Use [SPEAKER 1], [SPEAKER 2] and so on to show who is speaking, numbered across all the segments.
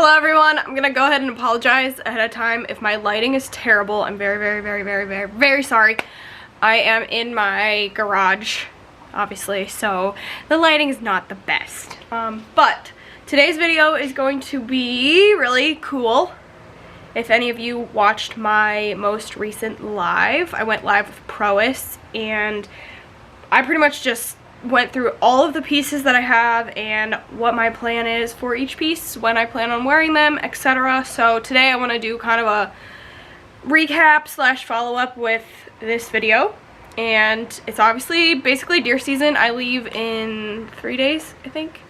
[SPEAKER 1] Hello everyone, I'm gonna go ahead and apologize ahead of time if my lighting is terrible. I'm very sorry. I am in my garage, obviously, so the lighting is not the best. But today's video is going to be really cool. If any of you watched my most recent live, I went live with Prois, and I pretty much just went through all of the pieces that I have and what my plan is for each piece, when I plan on wearing them, etc. So today I want to do kind of a recap slash follow up with this video, and it's obviously basically deer season. I leave in 3 days, I think,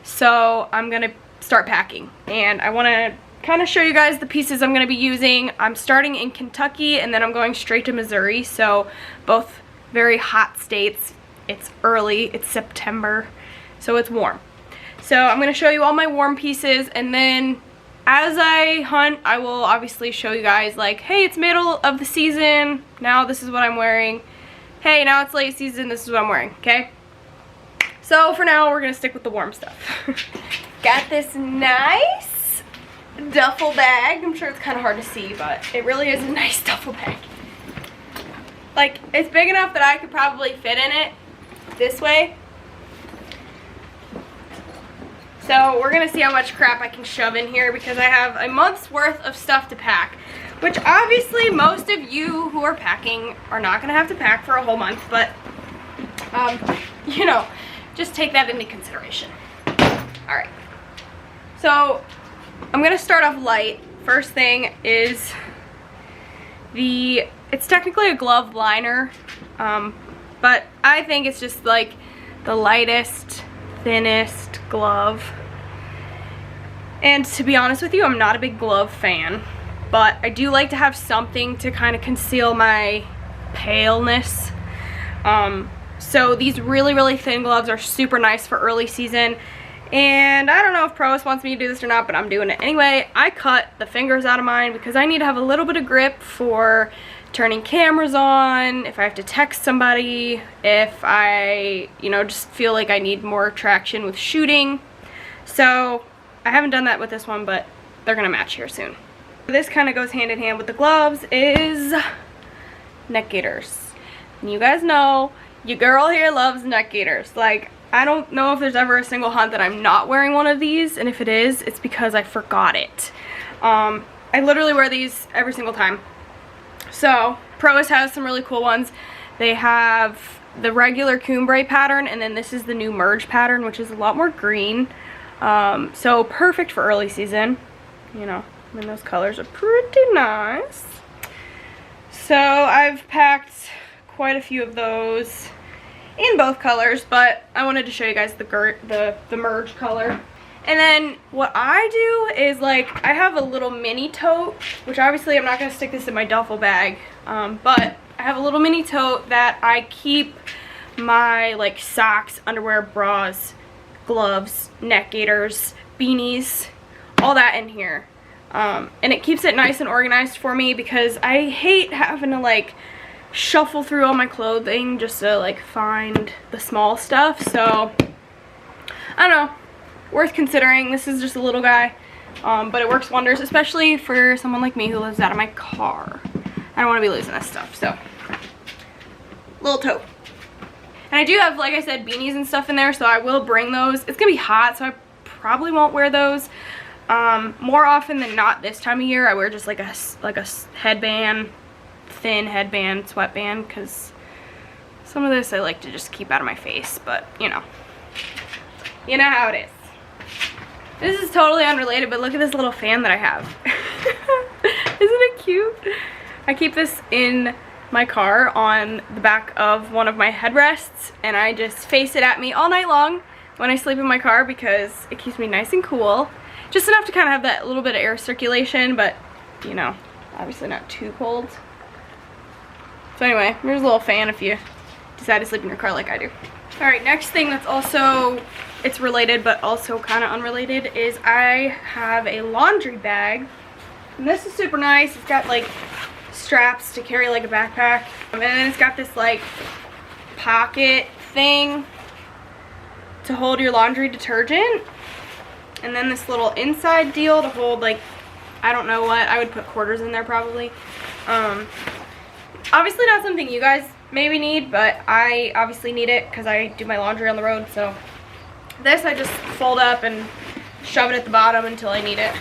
[SPEAKER 1] so I'm gonna start packing, and I want to kind of show you guys the pieces I'm going to be using. I'm starting in Kentucky and then I'm going straight to Missouri, so both very hot states. It's early, it's September, so it's warm. So I'm going to show you all my warm pieces, and then as I hunt, I will obviously show you guys, like, hey, it's middle of the season, now this is what I'm wearing. Hey, now it's late season, this is what I'm wearing, okay? So for now, we're going to stick with the warm stuff. Got this nice duffel bag. I'm sure it's kind of hard to see, but it really is a nice duffel bag. Like, it's big enough that I could probably fit in it this way. So we're gonna see how much crap I can shove in here, because I have a month's worth of stuff to pack, which obviously most of you who are packing are not gonna have to pack for a whole month, but you know, just take that into consideration. All right, so I'm gonna start off light. First thing is it's technically a glove liner, but I think it's just like the lightest, thinnest glove. And to be honest with you, I'm not a big glove fan, but I do like to have something to kind of conceal my paleness. So these really thin gloves are super nice for early season. And I don't know if Prois wants me to do this or not, but I'm doing it anyway. I cut the fingers out of mine because I need to have a little bit of grip for turning cameras on, if I have to text somebody, if I, just feel like I need more traction with shooting. So I haven't done that with this one, but they're gonna match here soon. This kind of goes hand in hand with the gloves is neck gaiters. And you guys know, your girl here loves neck gaiters. Like, I don't know if there's ever a single hunt that I'm not wearing one of these, and if it is, it's because I forgot it. I literally wear these every single time. So Prois has some really cool ones. They have the regular Cumbre pattern, and then this is the new Merge pattern, which is a lot more green. So perfect for early season. Those colors are pretty nice. So I've packed quite a few of those in both colors, but I wanted to show you guys the Merge color. And then what I do is, like, I have a little mini tote, which obviously I'm not going to stick this in my duffel bag, but I have a little mini tote that I keep my, like, socks, underwear, bras, gloves, neck gaiters, beanies, all that in here. And it keeps it nice and organized for me, because I hate having to, like, shuffle through all my clothing just to, like, find the small stuff. So I don't know, worth considering. This is just a little guy, but it works wonders, especially for someone like me who lives out of my car. I don't want to be losing this stuff, so little tote. And I do have, like I said, beanies and stuff in there, so I will bring those. It's gonna be hot, so I probably won't wear those. More often than not this time of year, I wear just like a headband, thin headband, sweatband, because some of this I like to just keep out of my face, but you know how it is. This is totally unrelated, but look at this little fan that I have. Isn't it cute? I keep this in my car on the back of one of my headrests, and I just face it at me all night long when I sleep in my car, because it keeps me nice and cool. Just enough to kind of have that little bit of air circulation, but obviously not too cold. So anyway, here's a little fan if you decide to sleep in your car like I do. Alright, next thing that's also, it's related but also kind of unrelated, is I have a laundry bag. And this is super nice. It's got like straps to carry like a backpack. And then it's got this like pocket thing to hold your laundry detergent. And then this little inside deal to hold, like, I don't know what. I would put quarters in there probably. Obviously not something you guys maybe need, but I obviously need it because I do my laundry on the road. So this I just fold up and shove it at the bottom until I need it.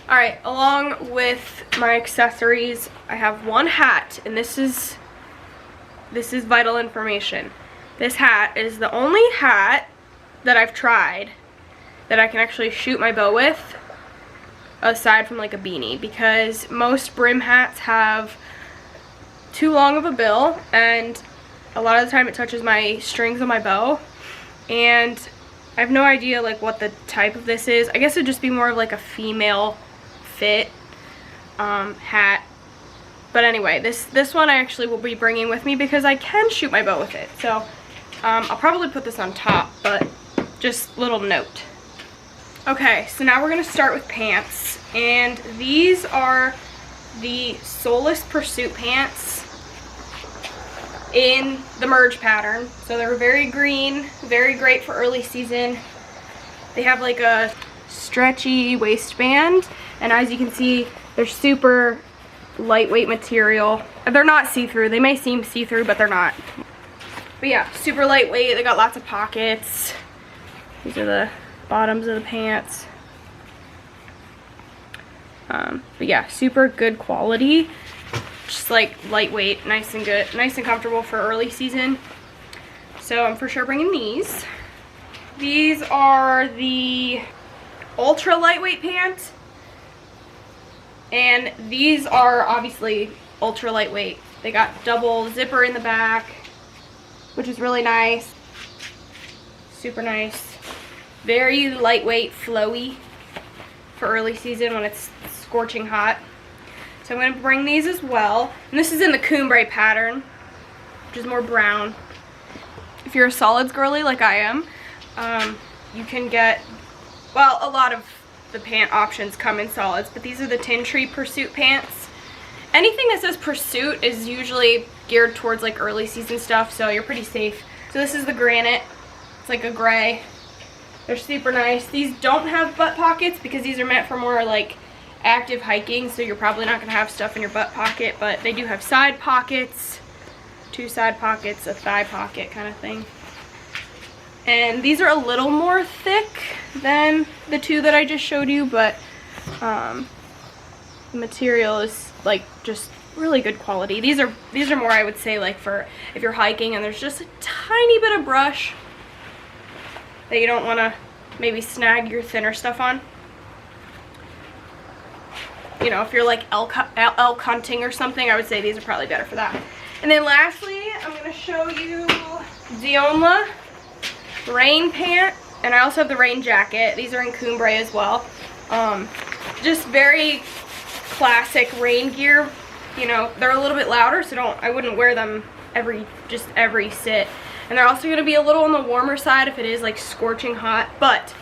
[SPEAKER 1] Alright, along with my accessories, I have one hat, and this is vital information. This hat is the only hat that I've tried that I can actually shoot my bow with, aside from like a beanie, because most brim hats have too long of a bill, and a lot of the time it touches my strings on my bow, and I have no idea like what the type of this is. I guess it'd just be more of like a female fit hat. But anyway, this one I actually will be bringing with me because I can shoot my bow with it. So I'll probably put this on top, but just little note. Okay, so now we're gonna start with pants, and these are the Soulless Pursuit pants in the merge pattern. So they're very green, very great for early season. They have like a stretchy waistband, and as you can see, they're super lightweight material. They're not see-through. They may seem see-through, but they're not. But yeah, super lightweight. They got lots of pockets. These are the bottoms of the pants. But yeah, super good quality. Just like lightweight, nice and good, nice and comfortable for early season. So I'm for sure bringing these. These are the ultra lightweight pants, and these are obviously ultra lightweight. They got double zipper in the back, which is really nice. Super nice. Very lightweight, flowy for early season when it's scorching hot. So I'm going to bring these as well. And this is in the Cumbre pattern, which is more brown. If you're a solids girly like I am, you can get, well, a lot of the pant options come in solids, but these are the Tin Tree Pursuit pants. Anything that says Pursuit is usually geared towards like early season stuff, so you're pretty safe. So this is the Granite. It's like a gray. They're super nice. These don't have butt pockets because these are meant for more like active hiking, so you're probably not going to have stuff in your butt pocket, but they do have side pockets, 2 side pockets, a thigh pocket kind of thing. And these are a little more thick than the 2 that I just showed you, but the material is like just really good quality. These are more, I would say, like for if you're hiking and there's just a tiny bit of brush that you don't want to maybe snag your thinner stuff on. You know, if you're like elk hunting or something, I would say these are probably better for that. And then lastly, I'm going to show you Dionla rain pant, and I also have the rain jacket. These are in Cumbre as well. Just very classic rain gear. You know, they're a little bit louder, so I wouldn't wear them every sit. And they're also going to be a little on the warmer side if it is like scorching hot, but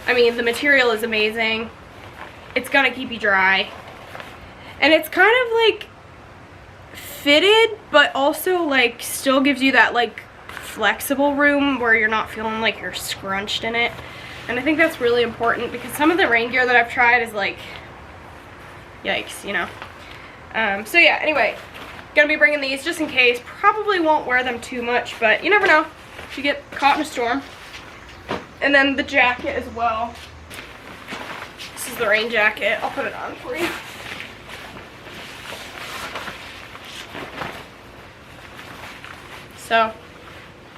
[SPEAKER 1] I mean, the material is amazing. It's gonna keep you dry, and it's kind of like fitted, but also like still gives you that like flexible room where you're not feeling like you're scrunched in it. And I think that's really important because some of the rain gear that I've tried is like, yikes, you know. So yeah, anyway, gonna be bringing these just in case. Probably won't wear them too much, but you never know if you get caught in a storm. And then the jacket as well. This is the rain jacket. I'll put it on for you. So,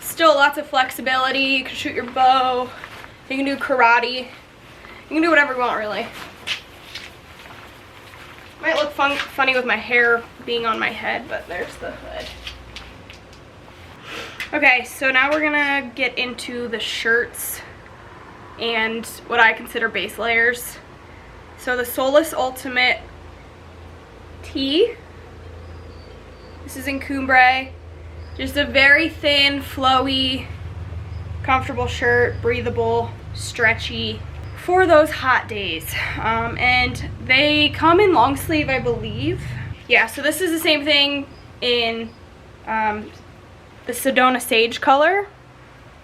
[SPEAKER 1] still lots of flexibility. You can shoot your bow. You can do karate. You can do whatever you want, really. Might look funny with my hair being on my head, but there's the hood. Okay, so now we're gonna get into the shirts and what I consider base layers. So the Soulless Ultimate tee. This is in Cumbre. Just a very thin, flowy, comfortable shirt, breathable, stretchy, for those hot days. And they come in long sleeve, I believe. Yeah, so this is the same thing in the Sedona Sage color.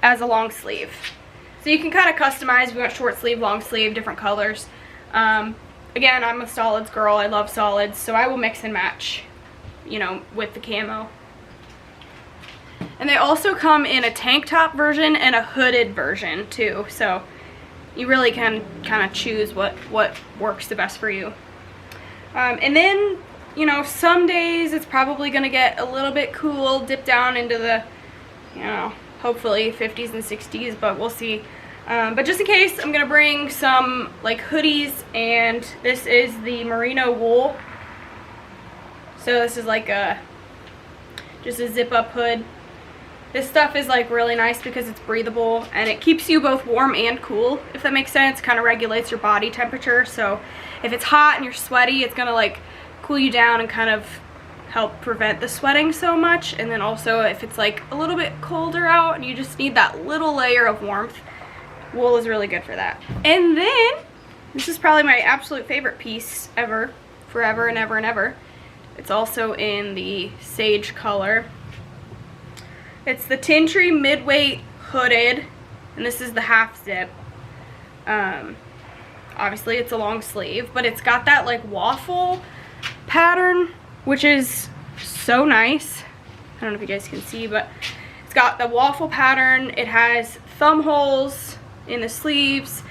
[SPEAKER 1] as a long sleeve. So you can kind of customize if you want short sleeve, long sleeve, different colors. Again, I'm a solids girl. I love solids, so I will mix and match, you know, with the camo. And they also come in a tank top version and a hooded version too, so you really can kind of choose what works the best for you. And then, you know, some days it's probably going to get a little bit cool, dip down into the, you know, hopefully 50s and 60s, but we'll see. But just in case, I'm going to bring some like hoodies, and this is the merino wool. So this is like just a zip up hood. This stuff is like really nice because it's breathable and it keeps you both warm and cool, if that makes sense. Kind of regulates your body temperature. So if it's hot and you're sweaty, it's gonna like cool you down and kind of help prevent the sweating so much. And then also if it's like a little bit colder out and you just need that little layer of warmth, wool is really good for that. And then this is probably my absolute favorite piece ever, forever and ever and ever. It's also in the sage color. It's the Tin Tree Midweight Hooded, and this is the half zip. Obviously it's a long sleeve, but it's got that like waffle pattern, which is so nice. I don't know if you guys can see, but it's got the waffle pattern. It has thumb holes in the sleeves,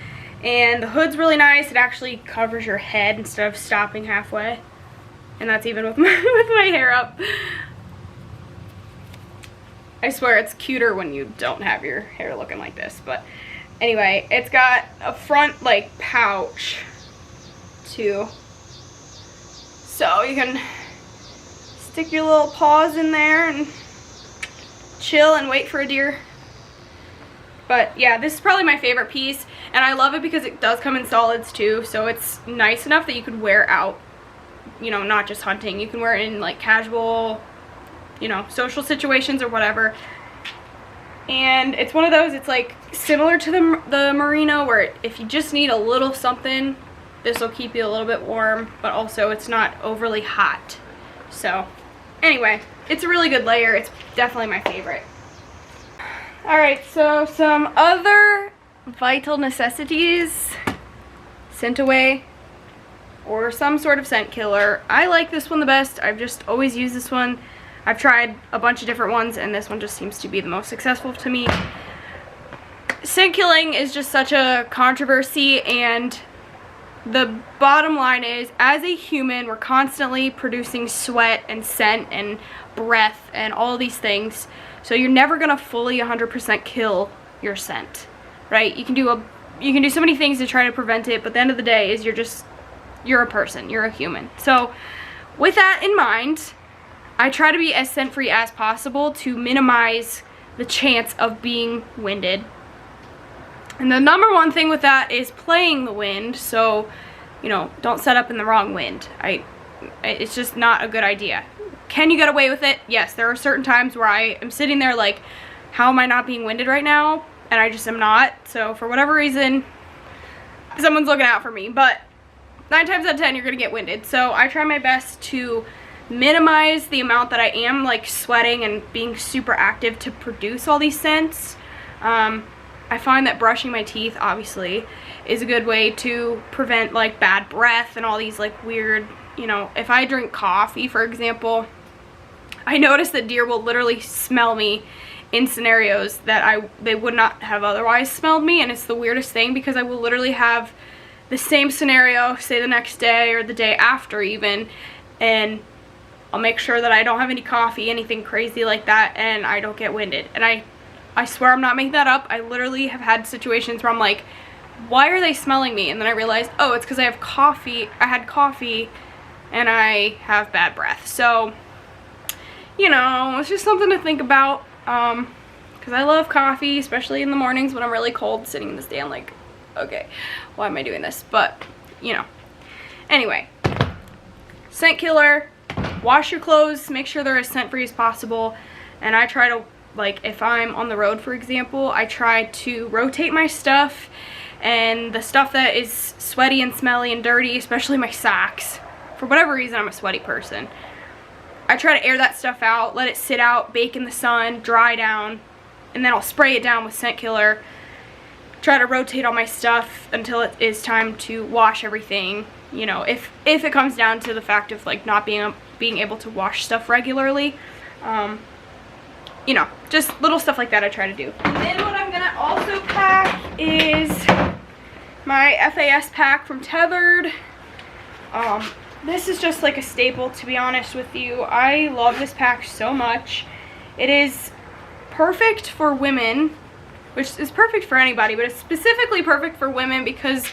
[SPEAKER 1] and the hood's really nice. It actually covers your head instead of stopping halfway, and that's even with my hair up. I swear it's cuter when you don't have your hair looking like this. But anyway, it's got a front like pouch too, so you can stick your little paws in there and chill and wait for a deer. But yeah, this is probably my favorite piece, and I love it because it does come in solids too, so it's nice enough that you could wear out, you know, not just hunting. You can wear it in like casual, you know, social situations or whatever. And it's one of those, it's like similar to the merino, where if you just need a little something, this will keep you a little bit warm, but also it's not overly hot. So anyway, it's a really good layer. It's definitely my favorite. Alright, so some other vital necessities: scent away or some sort of scent killer. I like this one the best. I've just always used this one. I've tried a bunch of different ones, and this one just seems to be the most successful to me. Scent killing is just such a controversy, and the bottom line is, as a human, we're constantly producing sweat and scent and breath and all these things. So you're never gonna fully 100% kill your scent, right? You can do so many things to try to prevent it, but at the end of the day is you're a person, you're a human. So with that in mind, I try to be as scent free as possible to minimize the chance of being winded. And the number one thing with that is playing the wind. So, you know, don't set up in the wrong wind. It's just not a good idea. Can you get away with it? Yes, there are certain times where I am sitting there like, how am I not being winded right now? And I just am not. So for whatever reason, someone's looking out for me. But 9 times out of 10, you're gonna get winded. So I try my best to minimize the amount that I am like sweating and being super active to produce all these scents. I find that brushing my teeth obviously is a good way to prevent like bad breath and all these like weird, you know, if I drink coffee, for example, I notice that deer will literally smell me in scenarios that they would not have otherwise smelled me, and it's the weirdest thing because I will literally have the same scenario, say the next day or the day after even, and I'll make sure that I don't have any coffee, anything crazy like that, and I don't get winded. And I swear I'm not making that up. I literally have had situations where I'm like, why are they smelling me? And then I realized, oh, it's because I have coffee. I had coffee and I have bad breath. So, you know, it's just something to think about. Because I love coffee, especially in the mornings when I'm really cold, sitting in this day. I'm like, okay, why am I doing this? But, you know. Anyway, scent killer. Wash your clothes, make sure they're as scent free as possible. And I try to, like, if I'm on the road, for example, I try to rotate my stuff, and the stuff that is sweaty and smelly and dirty, especially my socks, for whatever reason I'm a sweaty person, I try to air that stuff out, let it sit out, bake in the sun, dry down, and then I'll spray it down with scent killer, try to rotate all my stuff until it is time to wash everything, you know, if it comes down to the fact of like not being able to wash stuff regularly. You know, just little stuff like that I try to do. And then what I'm gonna also pack is my FAS pack from Tethered. This is just like a staple, to be honest with you. I love this pack so much. It is perfect for women, which is perfect for anybody, but it's specifically perfect for women because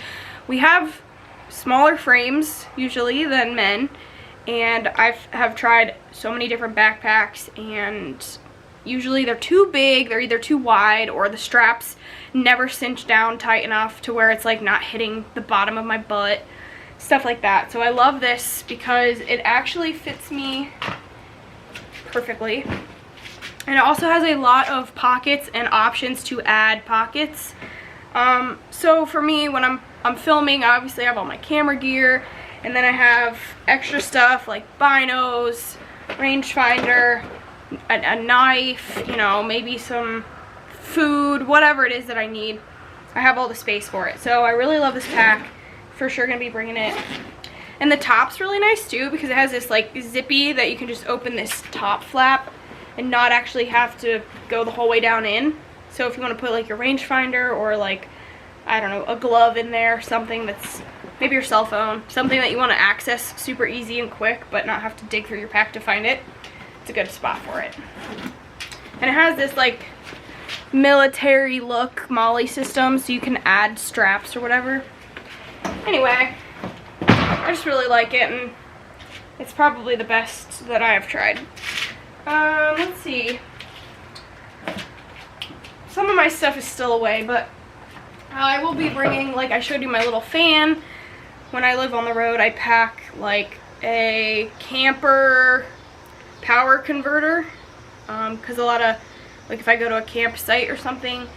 [SPEAKER 1] we have smaller frames usually than men, and I have tried so many different backpacks, and usually they're too big, they're either too wide, or the straps never cinch down tight enough to where it's like not hitting the bottom of my butt, stuff like that. So I love this because it actually fits me perfectly. And it also has a lot of pockets and options to add pockets. So for me, when I'm filming, obviously I have all my camera gear, and then I have extra stuff like binos, rangefinder, a knife, you know, maybe some food, whatever it is that I need. I have all the space for it. So I really love this pack. For sure gonna be bringing it. And the top's really nice too because it has this like zippy that you can just open this top flap and not actually have to go the whole way down in. So if you want to put like your rangefinder or like, I don't know, a glove in there, something that's maybe your cell phone, something that you want to access super easy and quick but not have to dig through your pack to find it, it's a good spot for it. And it has this like military look MOLLE system, so you can add straps or whatever. Anyway, I just really like it, and it's probably the best that I have tried. Let's see. Some of my stuff is still away, but I will be bringing, like I showed you, my little fan. When I live on the road, I pack like a camper power converter, because a lot of, like if I go to a campsite or something,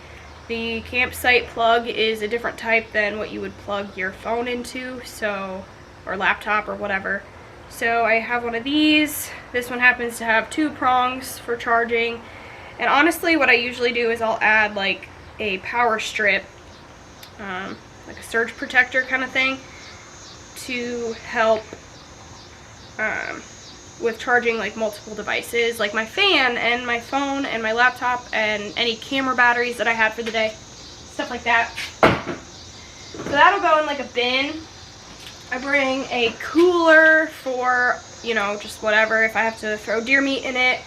[SPEAKER 1] the campsite plug is a different type than what you would plug your phone into, so, or laptop or whatever. So I have one of these. This one happens to have 2 prongs for charging. And honestly, what I usually do is I'll add like a power strip, like a surge protector kind of thing, to help with charging like multiple devices, like my fan and my phone and my laptop and any camera batteries that I had for the day, stuff like that. So that'll go in like a bin. I bring a cooler for, you know, just whatever, if I have to throw deer meat in it,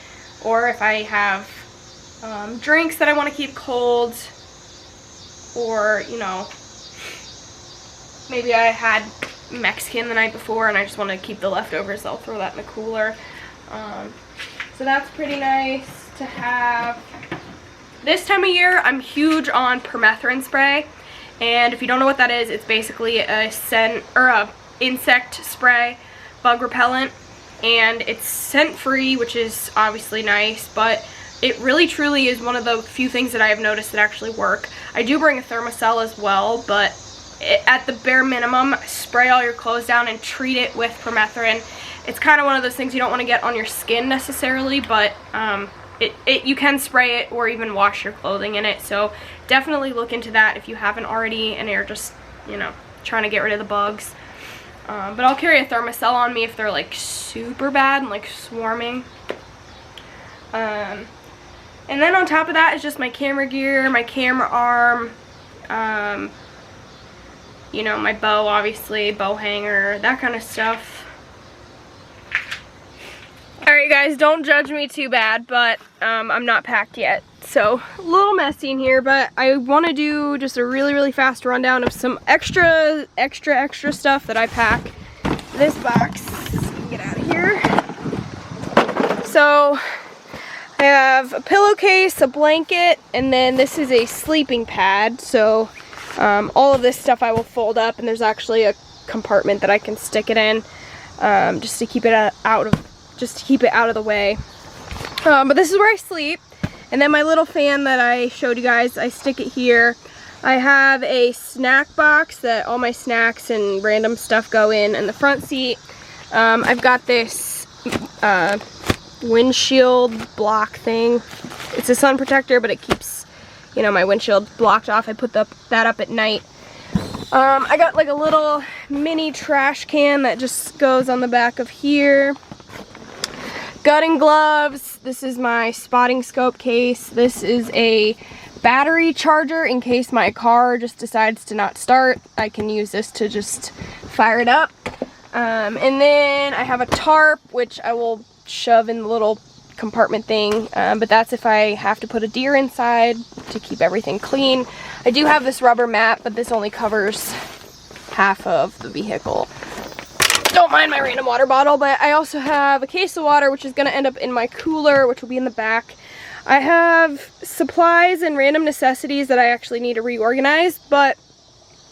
[SPEAKER 1] or if I have drinks that I want to keep cold, or, you know, maybe I had Mexican the night before and I just want to keep the leftovers, so I'll throw that in the cooler. So that's pretty nice to have. This time of year, I'm huge on permethrin spray, and if you don't know what that is, it's basically a scent or a insect spray, bug repellent, and it's scent free, which is obviously nice, but it really truly is one of the few things that I have noticed that actually work. I do bring a Thermacell as well, but at the bare minimum, spray all your clothes down and treat it with permethrin. It's kind of one of those things you don't want to get on your skin necessarily, but you can spray it or even wash your clothing in it. So definitely look into that if you haven't already and you're just, you know, trying to get rid of the bugs. But I'll carry a Thermacell on me if they're like super bad and like swarming. And then on top of that is just my camera gear, my camera arm, you know, my bow, obviously, bow hanger, that kind of stuff. Alright guys, don't judge me too bad, but I'm not packed yet. So, a little messy in here, but I want to do just a really fast rundown of some extra stuff that I pack. This box, get out of here. So, I have a pillowcase, a blanket, and then this is a sleeping pad. So, all of this stuff I will fold up, and there's actually a compartment that I can stick it in, just to keep it out of the way. But this is where I sleep. And then my little fan that I showed you guys, I stick it here. I have a snack box that all my snacks and random stuff go in the front seat. I've got this windshield block thing. it's a sun protector, but it keeps, you know, my windshield blocked off. I put that up at night. I got like a little mini trash can that just goes on the back of here. Gutting gloves. This is my spotting scope case. This is a battery charger in case my car just decides to not start. I can use this to just fire it up. And then I have a tarp, which I will shove in the little compartment thing, but that's if I have to put a deer inside to keep everything clean. I do have this rubber mat, but this only covers half of the vehicle. Don't mind my random water bottle, but I also have a case of water, which is going to end up in my cooler, which will be in the back. I have supplies and random necessities that I actually need to reorganize, but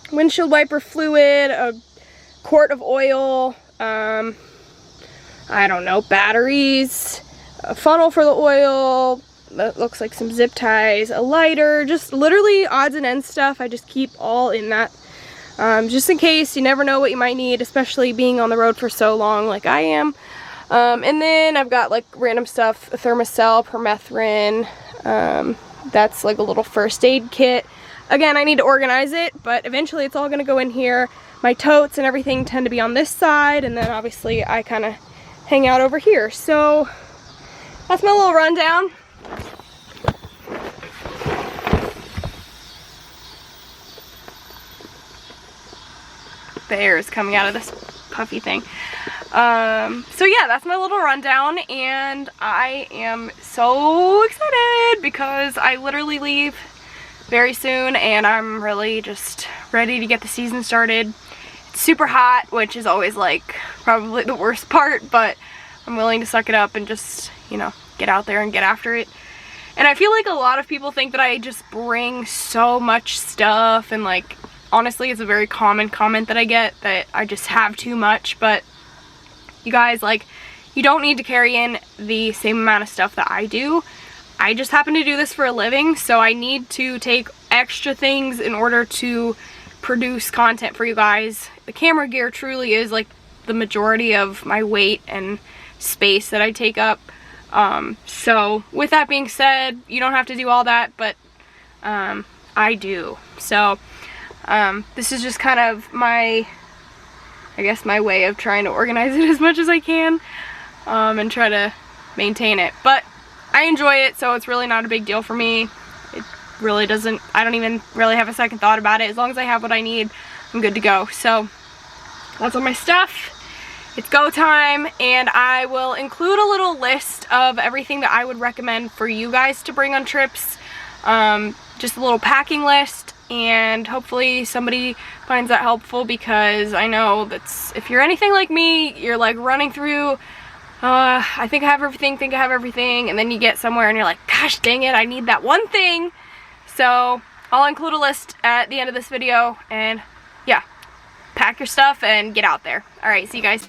[SPEAKER 1] windshield wiper fluid, a quart of oil, I don't know, batteries, a funnel for the oil, that looks like some zip ties, a lighter, just literally odds and ends stuff. I just keep all in that. Just in case, you never know what you might need, especially being on the road for so long like I am. And then I've got like random stuff, a Thermacell, permethrin, that's like a little first aid kit. Again, I need to organize it, but eventually it's all gonna go in here. My totes and everything tend to be on this side, and then obviously I kind of hang out over here. So that's my little rundown. The air is coming out of this puffy thing. So yeah, that's my little rundown, and I am so excited because I literally leave very soon, and I'm really just ready to get the season started. It's super hot, which is always like probably the worst part, but I'm willing to suck it up and just, you know, get out there and get after it. And I feel like a lot of people think that I just bring so much stuff, and like honestly it's a very common comment that I get, that I just have too much. But you guys, like, you don't need to carry in the same amount of stuff that I do. I just happen to do this for a living, so I need to take extra things in order to produce content for you guys. The camera gear truly is like the majority of my weight and space that I take up. So with that being said, you don't have to do all that, but I do. So this is just kind of my, I guess, my way of trying to organize it as much as I can, and try to maintain it. But I enjoy it, so it's really not a big deal for me. It really doesn't, I don't even really have a second thought about it. As long as I have what I need, I'm good to go. So that's all my stuff. It's go time, and I will include a little list of everything that I would recommend for you guys to bring on trips. Just a little packing list, and hopefully somebody finds that helpful, because I know that's, if you're anything like me, you're like running through, I think I have everything, and then you get somewhere and you're like, gosh dang it, I need that one thing. So I'll include a list at the end of this video, and yeah, pack your stuff and get out there. Alright, see you guys.